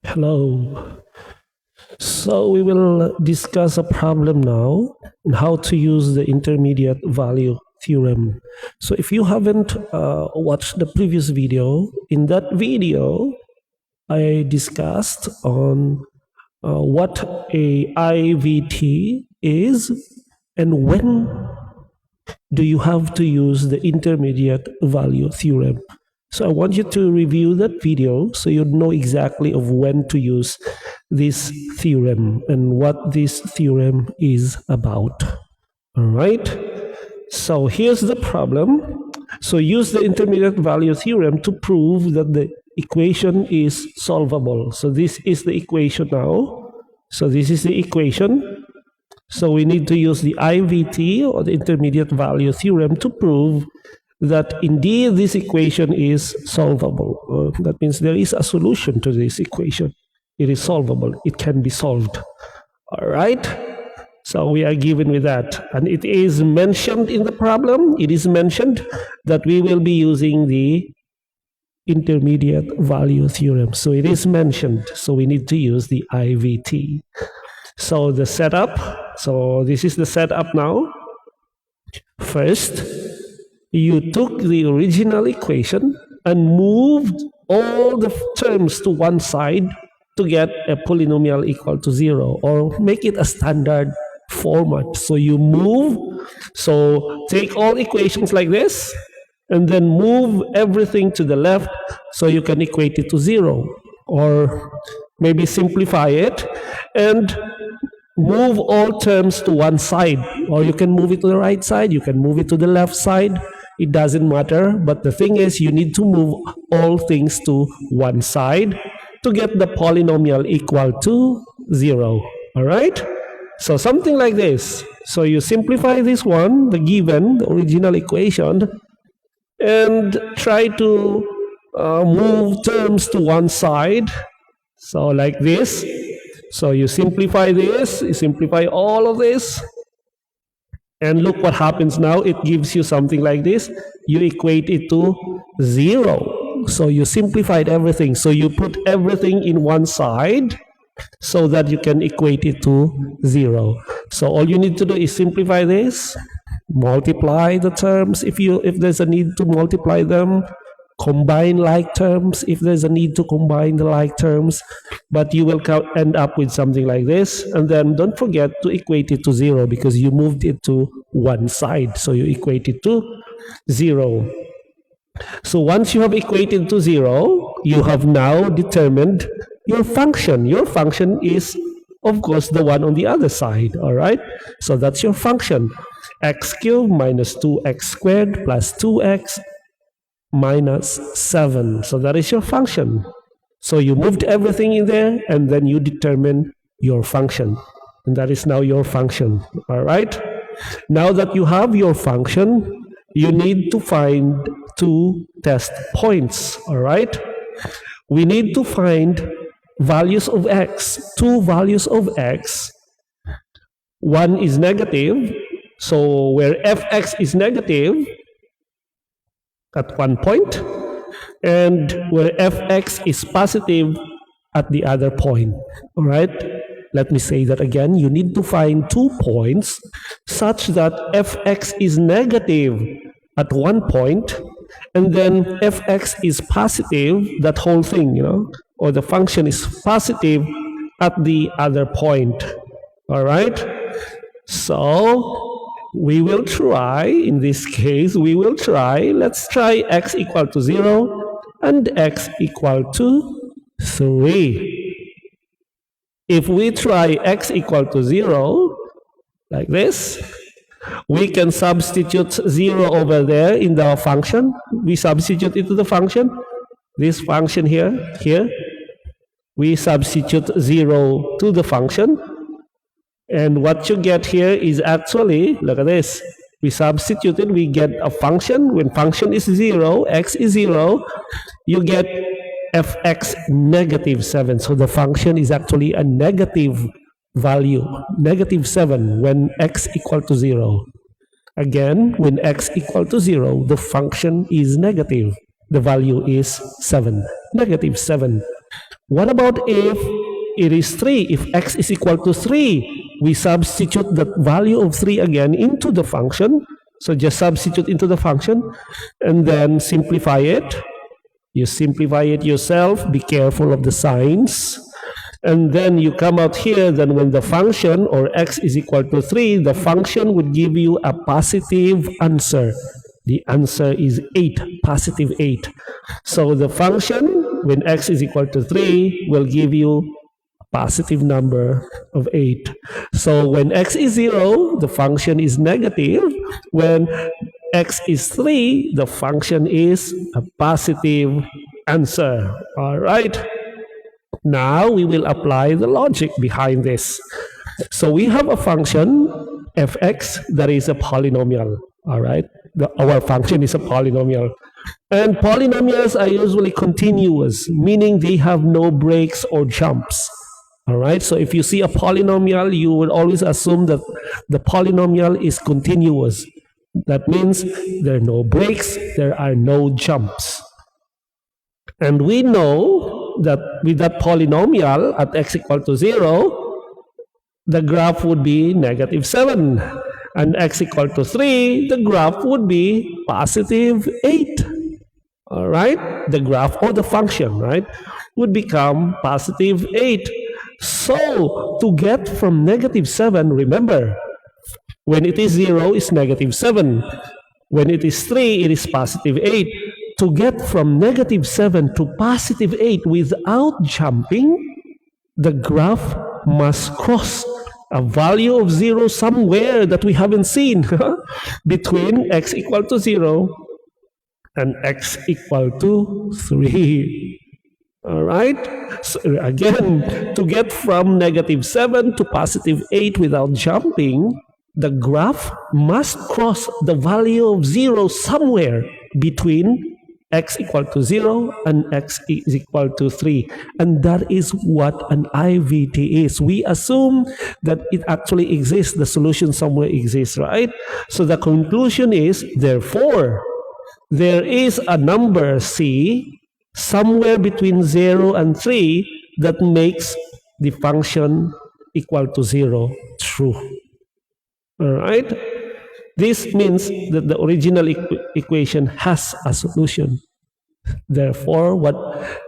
Hello. So we will discuss a problem now on how to use the intermediate value theorem. So if you haven't watched the previous video, in that video I discussed on what a IVT is and when do you have to use the intermediate value theorem. So I want you to review that video so you know exactly of when to use this theorem and what this theorem is about. All right. So here's the problem. So use the intermediate value theorem to prove that the equation is solvable. So this is the equation now. So this is the equation. So we need to use the IVT or the intermediate value theorem to prove that indeed this equation is solvable. That means there is a solution to this equation. It is solvable. It can be solved. All right. So we are given with that. And it is mentioned in the problem. It is mentioned that we will be using the intermediate value theorem. So it is mentioned. So we need to use the IVT. So the setup. So this is the setup now. First, you took the original equation and moved all the terms to one side to get a polynomial equal to 0, or make it a standard format. So you move, so take all equations like this and then move everything to the left so you can equate it to 0, or maybe simplify it and move all terms to one side, or you can move it to the right side, you can move it to the left side. It doesn't matter, but the thing is you need to move all things to one side to get the polynomial equal to 0. All right? So something like this. So you simplify this one, the given, the original equation, and try to move terms to one side. So like this. So you simplify this, you simplify all of this. And look what happens now. It gives you something like this. You equate it to 0. So you simplified everything. So you put everything in one side so that you can equate it to 0. So all you need to do is simplify this, multiply the terms if there's a need to multiply them, combine like terms if there's a need to combine the like terms, but you will end up with something like this. And then don't forget to equate it to 0 because you moved it to one side, so you equate it to 0. So once you have equated to 0, you have now determined your function. Your function is, of course, the one on the other side. All right, so that's your function, x cubed minus 2x squared plus 2x minus 7. So that is your function. So you moved everything in there and then you determine your function. And that is now your function. All right. Now that you have your function, you need to find two test points. All right. We need to find values of x, two values of x. One is negative. So where fx is negative, at one point, and where fx is positive at the other point. All right, let me say that again. You need to find 2 points such that fx is negative at one point and then fx is positive, that whole thing, or the function is positive at the other point. All right, so we will try, in this case, let's try x equal to 0 and x equal to 3. If we try x equal to 0, like this, we can substitute 0 over there in the function. We substitute it to the function. This function here, we substitute 0 to the function. And what you get here is actually, look at this. We substituted, we get a function. When function is 0, x is 0, you get fx negative 7. So the function is actually a negative value, negative 7 when x equal to 0. Again, when x equal to 0, the function is negative. The value is 7, negative 7. What about if it is 3? If x is equal to 3, we substitute the value of 3 again into the function. So just substitute into the function and then simplify it. You simplify it yourself. Be careful of the signs. And then you come out here, then when the function or x is equal to 3, the function would give you a positive answer. The answer is 8, positive 8. So the function, when x is equal to 3, will give you a positive number of 8. So when x is 0, the function is negative. When x is 3, the function is a positive answer. All right. Now we will apply the logic behind this. So we have a function fx that is a polynomial. All right. Our function is a polynomial. And polynomials are usually continuous, meaning they have no breaks or jumps. All right. So if you see a polynomial, you would always assume that the polynomial is continuous. That means there are no breaks, there are no jumps. And we know that with that polynomial at x equal to 0, the graph would be negative 7. And x equal to 3, the graph would be positive 8. All right? The graph or the function, right, would become positive 8. So to get from negative 7, remember, when it is 0, it's negative 7. When it is 3, it is positive 8. To get from negative 7 to positive 8 without jumping, the graph must cross a value of 0 somewhere that we haven't seen between x equal to 0 and x equal to 3. All right? So again, to get from negative 7 to positive 8 without jumping, the graph must cross the value of 0 somewhere between x equal to 0 and x is equal to 3. And that is what an IVT is. We assume that it actually exists, the solution somewhere exists, right? So the conclusion is, therefore, there is a number c somewhere between 0 and 3 that makes the function equal to 0 true. All right? This means that the original equation has a solution. Therefore,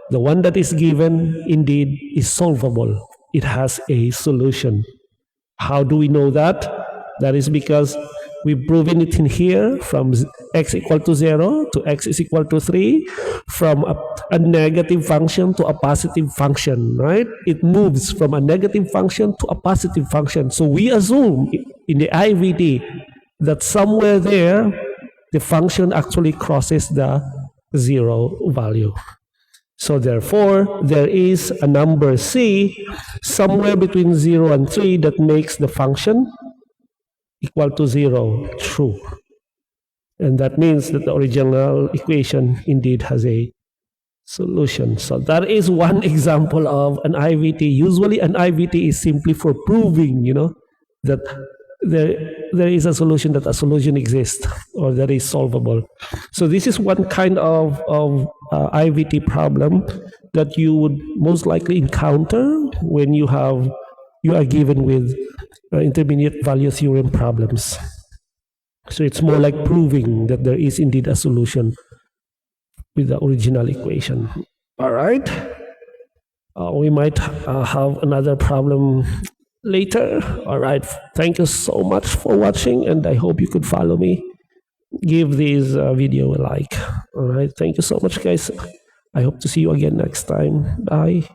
the one that is given indeed is solvable. It has a solution. How do we know that? That is because we've proven it in here from x equal to 0 to x is equal to 3, from a negative function to a positive function, right? It moves from a negative function to a positive function. So we assume in the IVT that somewhere there, the function actually crosses the 0 value. So therefore, there is a number c somewhere between 0 and 3 that makes the function equal to 0 true. And that means that the original equation indeed has a solution. So that is one example of an IVT. Usually an IVT is simply for proving, that there is a solution, that a solution exists or that is solvable. So this is one kind of IVT problem that you would most likely encounter when you are given with intermediate value theorem problems. So it's more like proving that there is indeed a solution with the original equation. All right. We might have another problem later. All right. Thank you so much for watching, and I hope you could follow me. Give this video a like. All right. Thank you so much, guys. I hope to see you again next time. Bye.